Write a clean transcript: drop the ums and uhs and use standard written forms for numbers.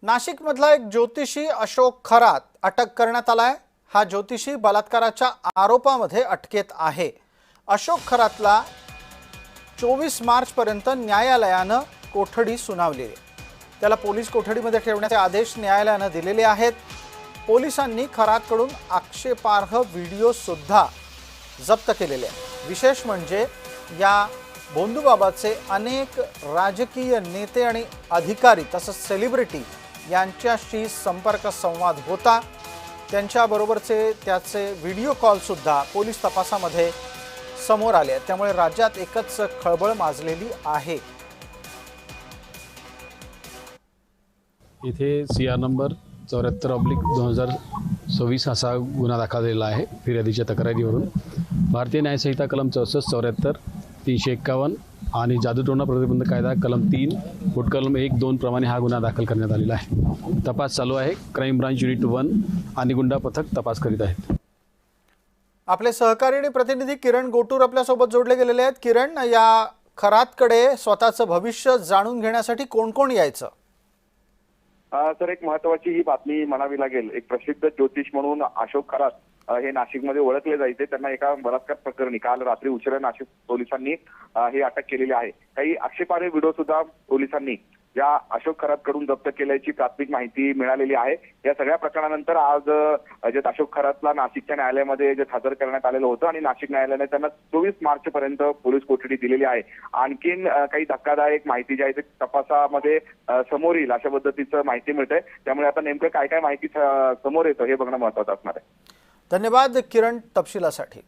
नाशिक मधला एक ज्योतिषी अशोक खरात अटक करण्यात आलाय। हा ज्योतिषी बलात्काराच्या आरोपामध्ये अटकेत आहे। अशोक खरातला 24 मार्च पर्यंत न्यायालयाने कोठडी सुनावली आहे। त्याला पोलीस कोठडीमध्ये ठेवण्याचे आदेश न्यायालयाने दिलेले आहेत। पोलिसांनी खरातकडून आक्षेपार्ह व्हिडिओ सुद्धा जप्त केलेले आहेत। विशेष म्हणजे या बोंदूबाबाचे अनेक राजकीय नेते आणि अधिकारी तसंच सेलिब्रिटी यांच्याशी संपर्क संवाद होता। त्यांच्याबरोबरचे त्याचे व्हिडिओ कॉल सुद्धा पोलीस तपासामध्ये समोर आले आहेत। त्यामुळे राज्यात एकच खळबळ माजलेली आहे। इथे सीआर नंबर 74/2026 असा गुन्हा दाखल झालेला आहे फिर्यादीच्या तक्रारीवरून। भारतीय न्याय संहिता कलम 64, 74, 351 आणि जादूटोणा प्रतिबंध कायदा कलम 3, कलम 1, 2 प्रमाणे हा गुन्हा दाखल करण्यात आलेला आहे। तपास चालू आहे। क्राईम ब्रांच युनिट 1 आणि गुंडा पथक तपास करीत आहेत। आपले सहकारी आणि प्रतिनिधी किरण गोटूर आपल्या सोबत जोडले गेलेले आहेत। किरण, या खरातकडे स्वतःचं भविष्य जाणून घेण्यासाठी कोण कोण यायचं? तर एक महत्त्वाची ही बातमी म्हणावी लागेल। एक प्रसिद्ध ज्योतिष म्हणून अशोक खरात हे नाशिकमध्ये ओळखले जायचे। त्यांना एका बलात्कार प्रकरणी काल रात्री उशिरा नाशिक पोलिसांनी ही अटक केलेली आहे। काही आक्षेपार्ह व्हिडिओ सुद्धा पोलिसांनी या अशोक खरातकडून जप्त केल्याची प्राथमिक माहिती मिळालेली आहे। या सगळ्या प्रकरणानंतर आज अशोक खरातला नाशिकच्या न्यायालयामध्ये हजर करण्यात आलेलं होतं आणि नाशिक न्यायालयाने त्यांना 24 मार्च पर्यंत पोलीस कोठडी दिलेली आहे। आणखीन काही धक्कादायक माहिती जी आहे ते तपासामध्ये समोर येईल अशा पद्धतीचं माहिती मिळते। त्यामुळे आता नेमकं काय काय माहिती समोर येतं हे बघणं महत्त्वाचं असणार आहे। धन्यवाद किरण तपशिलासाठी।